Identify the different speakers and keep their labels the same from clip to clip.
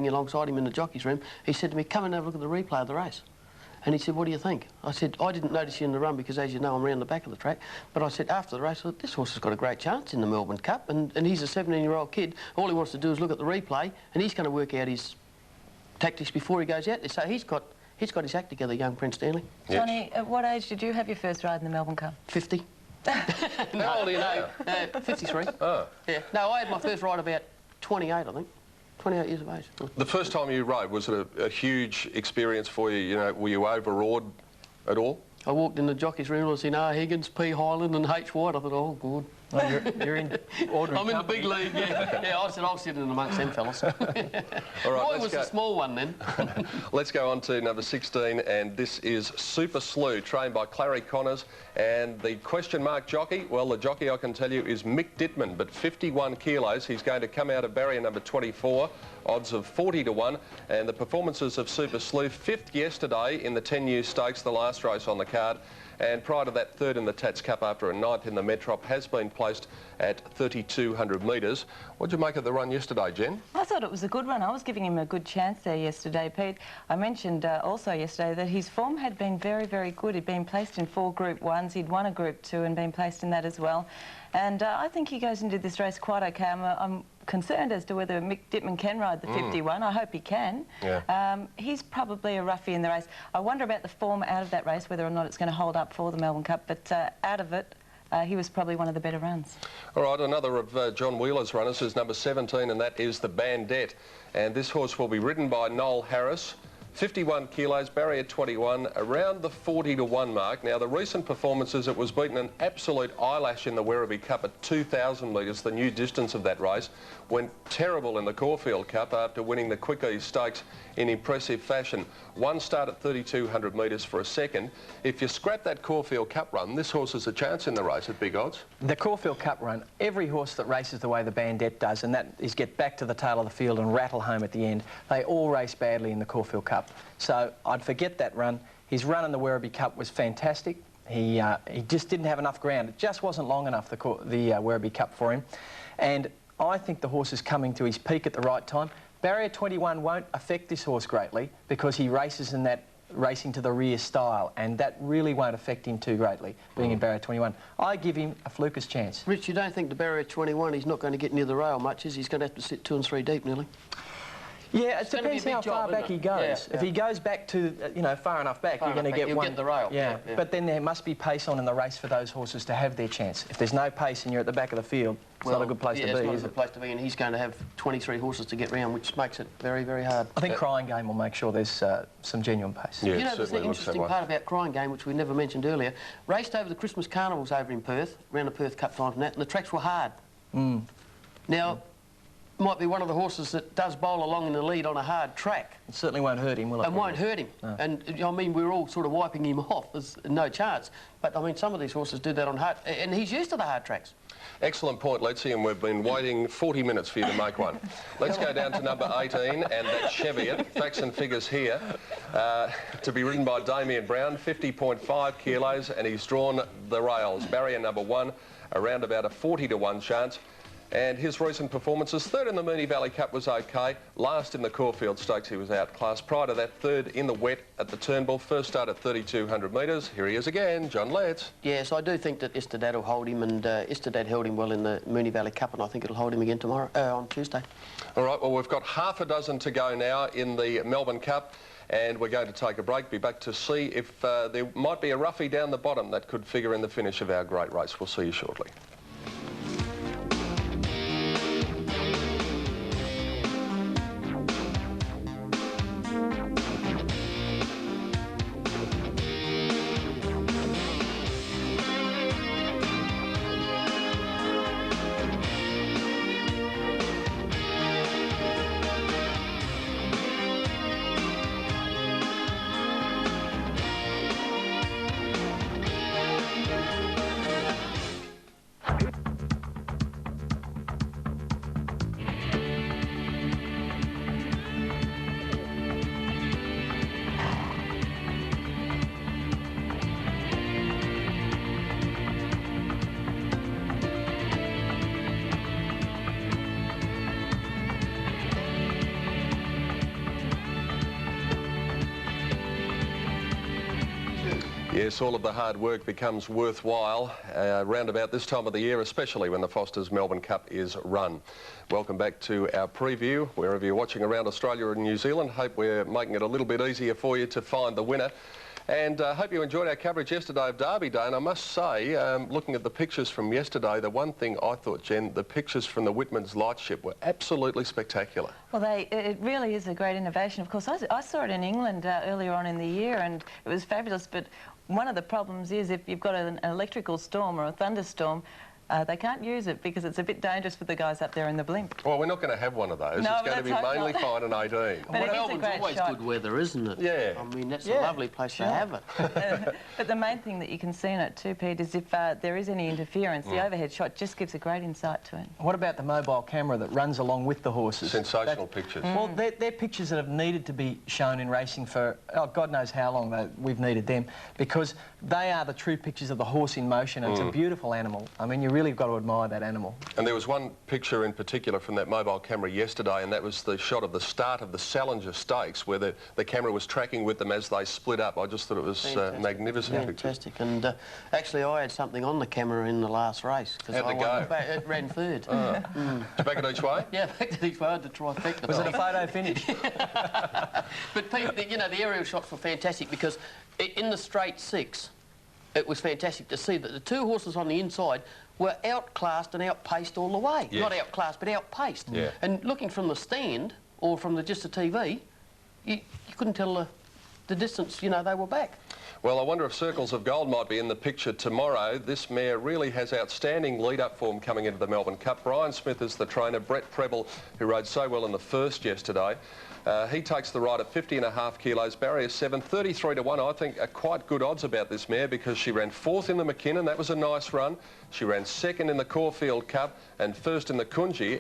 Speaker 1: alongside him in the jockey's room, he said to me, come and have a look at the replay of the race. And he said, what do you think? I said, I didn't notice you in the run because, as you know, I'm round the back of the track. But I said, after the race, I thought, this horse has got a great chance in the Melb Cup. And he's a 17-year-old kid. All he wants to do is look at the replay, and he's going to work out his tactics before he goes out there. So he's got his act together, young Prince Stanley.
Speaker 2: Yes.
Speaker 3: Johnny, at what age did you have your first ride in the Melb Cup?
Speaker 1: 50.
Speaker 2: How old are you now?
Speaker 1: 53.
Speaker 2: Oh.
Speaker 1: Yeah. No, I had my first ride about 28, I think. 28 years of age.
Speaker 2: The first time you rode, was it a huge experience for you? You know, were you overawed at all?
Speaker 1: I walked in the jockey's room and I seen R. Higgins, P. Highland and H. White. I thought, oh, good.
Speaker 4: Well, you're in ordinary
Speaker 1: I'm in the big league, yeah. Yeah, I said I'll sit in amongst them fellas.
Speaker 2: All right,
Speaker 1: Roy was a small one then.
Speaker 2: Let's go on to number 16, and this is Super Slew, trained by Clary Connors. And the question mark jockey, well, the jockey I can tell you is Mick Dittman, but 51 kilos. He's going to come out of barrier number 24, odds of 40 to 1. And the performances of Super Slew, 5th yesterday in the 10U Stakes, the last race on the card. And prior to that, 3rd in the Tats Cup after a 9th in the Metrop, has been placed at 3,200 metres. What did you make of the run yesterday, Jen?
Speaker 3: I thought it was a good run. I was giving him a good chance there yesterday, Pete. I mentioned also yesterday that his form had been very, very good. He'd been placed in 4 Group 1s. He'd won a Group 2 and been placed in that as well. And I think he goes into this race quite OK. I'm concerned as to whether Mick Dittman can ride the 51. I hope he can.
Speaker 2: Yeah.
Speaker 3: He's probably a roughie in the race. I wonder about the form out of that race, whether or not it's going to hold up for the Melb Cup, but out of it, he was probably one of the better runs.
Speaker 2: All right, another of John Wheeler's runners is number 17, and that is the Bandette. And this horse will be ridden by Noel Harris. 51 kilos, barrier 21, around the 40 to 1 mark. Now, the recent performances, it was beaten an absolute eyelash in the Werribee Cup at 2,000 metres, the new distance of that race. Went terrible in the Caulfield Cup after winning the Quickies Stakes in impressive fashion. One start at 3,200 metres for a second. If you scrap that Caulfield Cup run, this horse has a chance in the race at big odds.
Speaker 4: The Caulfield Cup run, every horse that races the way the Bandette does, and that is get back to the tail of the field and rattle home at the end, they all race badly in the Caulfield Cup. So I'd forget that run. His run in the Werribee Cup was fantastic. He just didn't have enough ground. It just wasn't long enough, the Werribee Cup for him. And I think the horse is coming to his peak at the right time. Barrier 21 won't affect this horse greatly because he races in that racing to the rear style, and that really won't affect him too greatly, being in barrier 21. I give him a fluker's chance.
Speaker 1: Rich, you don't think the barrier 21, he's not going to get near the rail much, is he? He's going to have to sit 2 and 3 deep nearly.
Speaker 4: Yeah, it depends how far back he goes. If he goes back to, you know, far enough back, you're going to get one.
Speaker 1: He'll get the rail.
Speaker 4: Yeah, but then there must be pace on in the race for those horses to have their chance. If there's no pace and you're at the back of the field, it's not a good place to be,
Speaker 1: it's not a good place to be, and he's going to have 23 horses to get round, which makes it very, very hard.
Speaker 4: I think Crying Game will make sure there's some genuine pace.
Speaker 2: Yeah,
Speaker 1: you know, there's the interesting part about Crying Game, which we never mentioned earlier. Raced over the Christmas carnivals over in Perth, around the Perth Cup times and that, and the tracks were hard. Now, might be one of the horses that does bowl along in the lead on a hard track.
Speaker 4: It certainly won't hurt him, will it?
Speaker 1: And won't hurt him. No. And, I mean, we're all sort of wiping him off. There's no chance. But, I mean, some of these horses do that on hard... And he's used to the hard tracks.
Speaker 2: Excellent point, Letzi, and we've been waiting 40 minutes for you to make one. Let's go down to number 18, and that's Cheviot. Facts and figures here. To be ridden by Damien Brown, 50.5 kilos, and he's drawn the rails. Barrier number 1, around about a 40 to 1 chance. And his recent performances, 3rd in the Moonee Valley Cup was OK, last in the Caulfield Stakes he was outclassed. Prior to that, 3rd in the wet at the Turnbull, first start at 3,200 metres. Here he is again, John Letts.
Speaker 1: Yes, I do think that Istedad will hold him, and Istedad held him well in the Moonee Valley Cup, and I think it'll hold him again tomorrow, on Tuesday.
Speaker 2: All right, well, we've got half a dozen to go now in the Melb Cup, and we're going to take a break, be back to see if there might be a roughie down the bottom that could figure in the finish of our great race. We'll see you shortly. Yes, all of the hard work becomes worthwhile round about this time of the year, especially when the Foster's Melbourne Cup is run. Welcome back to our preview, wherever you're watching around Australia and New Zealand. Hope we're making it a little bit easier for you to find the winner. And hope you enjoyed our coverage yesterday of Derby Day. And I must say, looking at the pictures from yesterday, the one thing I thought, Jen, the pictures from the Whitman's Lightship were absolutely spectacular.
Speaker 3: Well, it really is a great innovation. Of course, I saw it in England earlier on in the year, and it was fabulous. But one of the problems is if you've got an electrical storm or a thunderstorm, they can't use it because it's a bit dangerous for the guys up there in the blimp.
Speaker 2: Well, we're not going to have one of those.
Speaker 3: No,
Speaker 2: it's going to be mainly fine and 18.
Speaker 3: But
Speaker 1: Melbourne's always good weather, isn't it?
Speaker 2: Yeah.
Speaker 1: I mean, that's a lovely place to have it.
Speaker 3: But the main thing that you can see in it too, Pete, is if there is any interference, the overhead shot just gives a great insight to it.
Speaker 4: What about the mobile camera that runs along with the horses?
Speaker 2: Sensational pictures.
Speaker 4: Well, they're pictures that have needed to be shown in racing for, oh, God knows how long we've needed them, because they are the true pictures of the horse in motion. And it's a beautiful animal. I mean, you really got to admire that animal.
Speaker 2: And there was one picture in particular from that mobile camera yesterday, and that was the shot of the start of the Salinger Stakes, where the camera was tracking with them as they split up. I just thought it was magnificent.
Speaker 1: Fantastic. And actually, I had something on the camera in the last race.
Speaker 2: How'd it go?
Speaker 1: It ran third.
Speaker 2: Did you back it each way?
Speaker 1: Yeah, back to each way. I had to trifecta.
Speaker 4: Was it a photo finish?
Speaker 1: But Pete, you know, the aerial shots were fantastic because in the straight six, it was fantastic to see that the two horses on the inside were outclassed and outpaced all the way.
Speaker 2: Yes.
Speaker 1: Not outclassed, but outpaced.
Speaker 2: Yeah.
Speaker 1: And looking from the stand, or from just the TV, you couldn't tell the distance, you know, they were back.
Speaker 2: Well, I wonder if Circles of Gold might be in the picture tomorrow. This mare really has outstanding lead-up form coming into the Melbourne Cup. Brian Smith is the trainer. Brett Preble, who rode so well in the first yesterday. He takes the ride at 50.5 kilos, barrier 7, 33 to 1. I think are quite good odds about this mare because she ran 4th in the McKinnon. That was a nice run. She ran 2nd in the Caulfield Cup and 1st in the Kunji,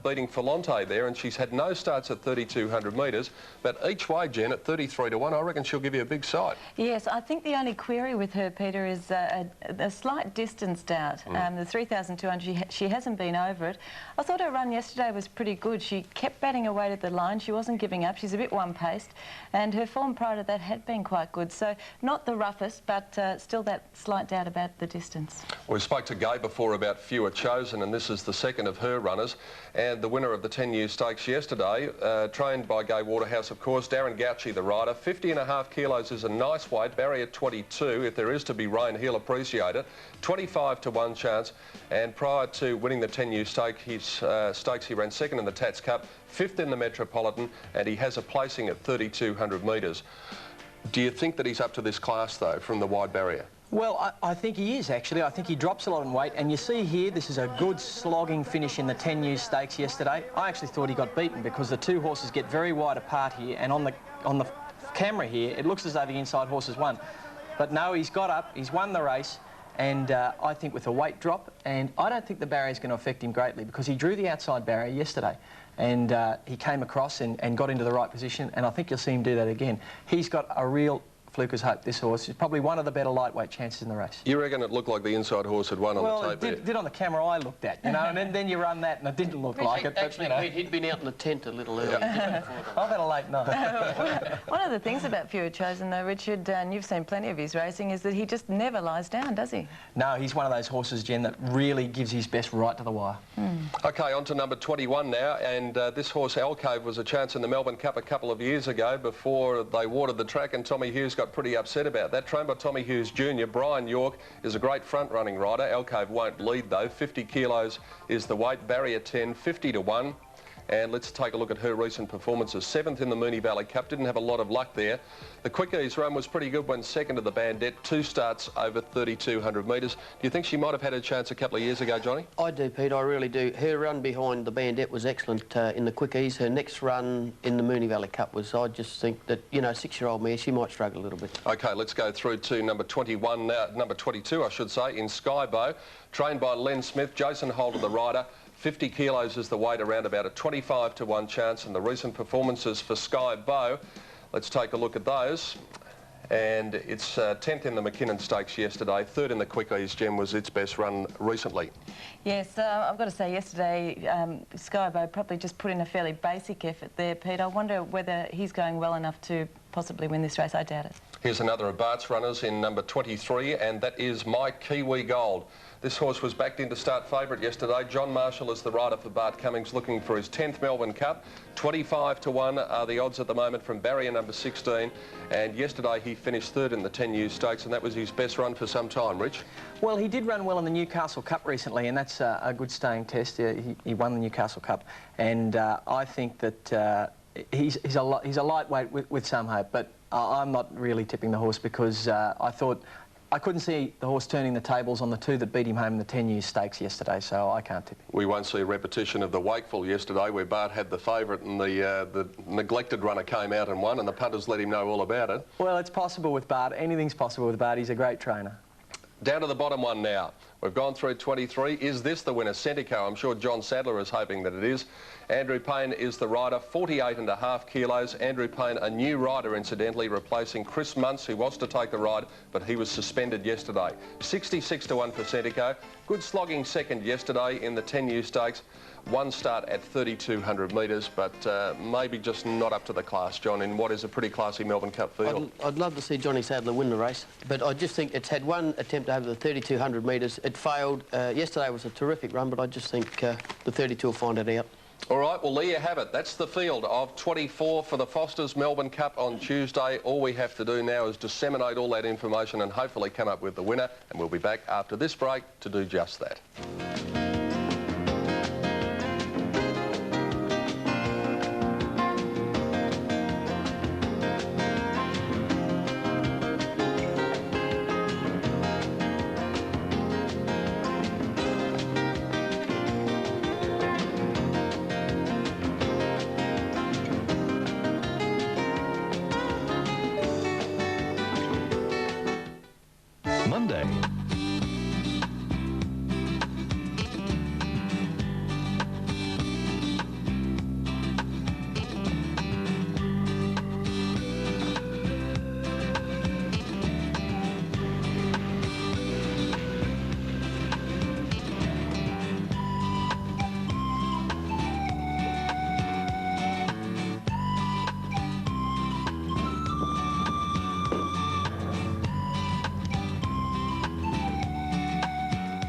Speaker 2: beating Falante there, and she's had no starts at 3,200 metres. But each way, Jen, at 33 to 1, I reckon she'll give you a big sight.
Speaker 3: Yes, I think the only query with her, Peter, is a slight distance doubt. The 3,200, she hasn't been over it. I thought her run yesterday was pretty good. She kept batting away to the line. She wasn't giving up. She's a bit one-paced, and her form prior to that had been quite good. So not the roughest, but still that slight doubt about the distance.
Speaker 2: We spoke to Gay before about fewer chosen, and this is the second of her runners. And the winner of the 10U Stakes yesterday, trained by Gay Waterhouse, of course, Darren Gauci, the rider. 50.5 kilos is a nice weight, barrier 22. If there is to be rain, he'll appreciate it. 25 to 1 chance, and prior to winning the 10U Stakes, he ran 2nd in the Tats Cup, 5th in the Metropolitan, and he has a placing at 3,200 metres. Do you think that he's up to this class, though, from the wide barrier?
Speaker 4: Well, I think he is, actually. I think he drops a lot in weight. And you see here, this is a good slogging finish in the 10U Stakes yesterday. I actually thought he got beaten because the two horses get very wide apart here. And on the camera here, it looks as though the inside horses won. But no, he's got up, he's won the race. And I think with a weight drop, and I don't think the barrier's going to affect him greatly because he drew the outside barrier yesterday. And he came across and got into the right position. And I think you'll see him do that again. He's got a real Fluker's Hope, this horse. Is probably one of the better lightweight chances in the race.
Speaker 2: You reckon it looked like the inside horse had won on the tape there?
Speaker 4: Well, it did on the camera I looked at, you know, and then you run that and it didn't look like it.
Speaker 1: Actually,
Speaker 4: but, you know.
Speaker 1: he'd been out in the tent a little early.
Speaker 4: I've had a late night.
Speaker 3: One of the things about Fewer Chosen, though, Richard, and you've seen plenty of his racing, is that he just never lies down, does he?
Speaker 4: No, he's one of those horses, Jen, that really gives his best right to the wire.
Speaker 2: OK, on to number 21 now, and this horse, Alcove, was a chance in the Melbourne Cup a couple of years ago before they watered the track, and Tommy Hughes got pretty upset about that. Trained by Tommy Hughes Jr. Brian York is a great front-running rider. Alcove won't lead, though. 50 kilos is the weight, barrier 10, 50 to 1. And let's take a look at her recent performances. 7th in the Moonee Valley Cup, didn't have a lot of luck there. The Quick Ease run was pretty good, went 2nd to the Bandette, 2 starts over 3,200 metres. Do you think she might have had a chance a couple of years ago, Johnny?
Speaker 1: I do, Pete, I really do. Her run behind the Bandette was excellent in the Quick Ease. Her next run in the Moonee Valley Cup was, I just think that, you know, 6-year-old mare, she might struggle a little bit. OK, let's go through to number 21 now, number 22, I should say, in Skybow. Trained by Len Smith, Jason Holder, the rider. 50 kilos is the weight, around about a 25 to 1 chance, and the recent performances for Sky Bow. Let's take a look at those. And it's 10th in the McKinnon Stakes yesterday, 3rd in the Quick Ease, Gem, was its best run recently.
Speaker 3: Yes, I've got to say yesterday, Skybow probably just put in a fairly basic effort there, Pete. I wonder whether he's going well enough to possibly win this race. I doubt it.
Speaker 2: Here's another of Bart's runners in number 23, and that is My Kiwi Gold. This horse was backed in to start favourite yesterday. John Marshall is the rider for Bart Cummings, looking for his 10th Melbourne Cup. 25 to 1 are the odds at the moment from barrier number 16. And yesterday he finished third in the 10U Stakes, and that was his best run for some time, Rich.
Speaker 4: Well, he did run well in the Newcastle Cup recently, and that's a good staying test. He won the Newcastle Cup, and I think that he's a lightweight with some hope, but I'm not really tipping the horse because I couldn't see the horse turning the tables on the two that beat him home in the 10U Stakes yesterday, so I can't tip him.
Speaker 2: We won't see a repetition of the Wakeful yesterday, where Bart had the favourite and the neglected runner came out and won, and the punters let him know all about it.
Speaker 4: Well, it's possible with Bart. Anything's possible with Bart. He's a great trainer.
Speaker 2: Down to the bottom one now. We've gone through 23. Is this the winner? Centico. I'm sure John Sadler is hoping that it is. Andrew Payne is the rider, 48.5 kilos. Andrew Payne, a new rider, incidentally, replacing Chris Muntz, who was to take the ride, but he was suspended yesterday. 66 to 1 for Centico. Good slogging second yesterday in the 10U Stakes. One start at 3,200 metres, but maybe just not up to the class, John, in what is a pretty classy Melbourne Cup field.
Speaker 1: I'd love to see Johnny Sadler win the race, but I just think it's had one attempt over the 3,200 metres. It failed. Yesterday was a terrific run, but I just think the 32 will find it out.
Speaker 2: All right, well, there you have it. That's the field of 24 for the Foster's Melbourne Cup on Tuesday. All we have to do now is disseminate all that information and hopefully come up with the winner, and we'll be back after this break to do just that.
Speaker 5: Monday.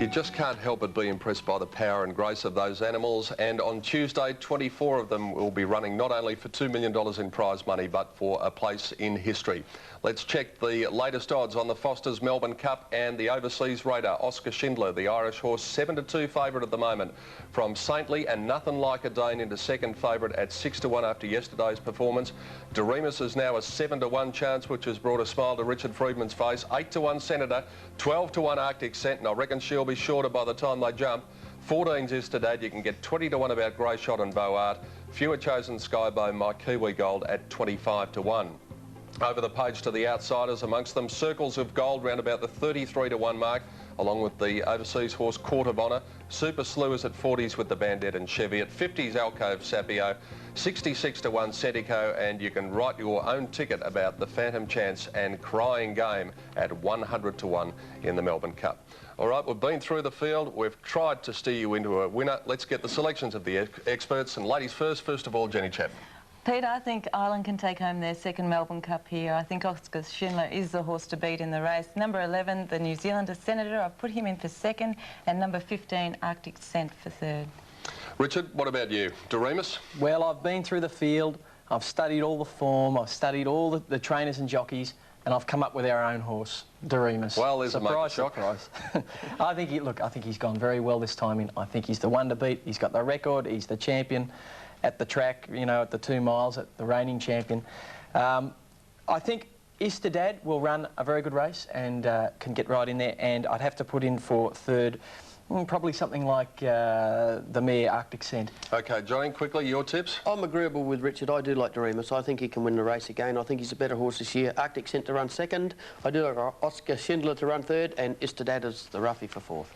Speaker 2: You just can't help but be impressed by the power and grace of those animals, and on Tuesday 24 of them will be running not only for $2 million in prize money but for a place in history. Let's check the latest odds on the Foster's Melbourne Cup and the overseas raider Oscar Schindler, the Irish horse, 7 to 2 favourite at the moment from Saintly, and Nothing Like a Dane into second favourite at 6 to 1 after yesterday's performance. Doremus is now a 7 to 1 chance, which has brought a smile to Richard Friedman's face. 8 to 1 Senator, 12 to 1 Arctic Scent, and I reckon she'll be shorter by the time they jump. 14's is to Dad. You can get 20 to 1 about Grey Shot and Beau Art. Fewer chosen Skybow, My Kiwi Gold at 25 to 1. Over the page to the outsiders, amongst them Circles of Gold round about the 33 to 1 mark, along with the overseas horse Court of Honour. Super Slewers at 40s with the Bandit and Chevy. At 50s Alcove Sapio, 66 to 1 Centico, and you can write your own ticket about the Phantom Chance and Crying Game at 100 to 1 in the Melbourne Cup. All right, we've been through the field. We've tried to steer you into a winner. Let's get the selections of the experts. And ladies first of all, Jenny Chapman.
Speaker 3: Pete, I think Ireland can take home their second Melbourne Cup here. I think Oscar Schindler is the horse to beat in the race. Number 11, the New Zealander Senator, I've put him in for second, and number 15, Arctic Scent, for third.
Speaker 2: Richard, what about you? Doremus?
Speaker 4: Well, I've been through the field, I've studied all the form, I've studied all the trainers and jockeys, and I've come up with our own horse, Doremus.
Speaker 2: Well, there's
Speaker 4: surprise,
Speaker 2: a shock.
Speaker 4: surprise. I think he's gone very well this time in. I think he's the one to beat. He's got the record, he's the champion at the track, you know, at the 2 miles, at the reigning champion. I think Istedad will run a very good race and can get right in there, and I'd have to put in for third, probably something like the mare Arctic Scent.
Speaker 2: OK, Johnny, quickly, your tips?
Speaker 1: I'm agreeable with Richard. I do like Doremus. I think he can win the race again. I think he's a better horse this year. Arctic Scent to run second. I do like Oscar Schindler to run third, and Istedad is the roughie for fourth.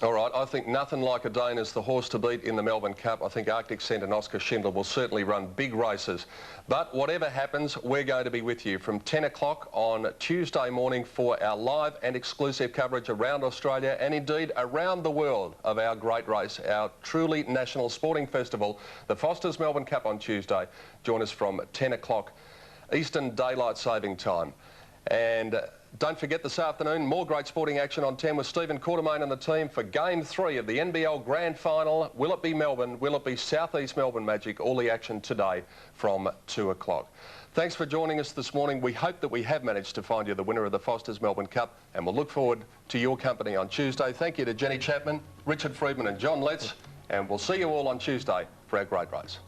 Speaker 2: All right, I think Nothing Like a Dane is the horse to beat in the Melbourne Cup. I think Arctic Scent and Oscar Schindler will certainly run big races. But whatever happens, we're going to be with you from 10 o'clock on Tuesday morning for our live and exclusive coverage around Australia and indeed around the world of our great race, our truly national sporting festival, the Foster's Melbourne Cup on Tuesday. Join us from 10 o'clock Eastern Daylight Saving Time. And don't forget this afternoon, more great sporting action on 10 with Stephen Quartermain and the team for Game 3 of the NBL Grand Final. Will it be Melbourne? Will it be South East Melbourne Magic? All the action today from 2 o'clock. Thanks for joining us this morning. We hope that we have managed to find you the winner of the Foster's Melbourne Cup, and we'll look forward to your company on Tuesday. Thank you to Jenny Chapman, Richard Friedman and John Letts, and we'll see you all on Tuesday for our great race.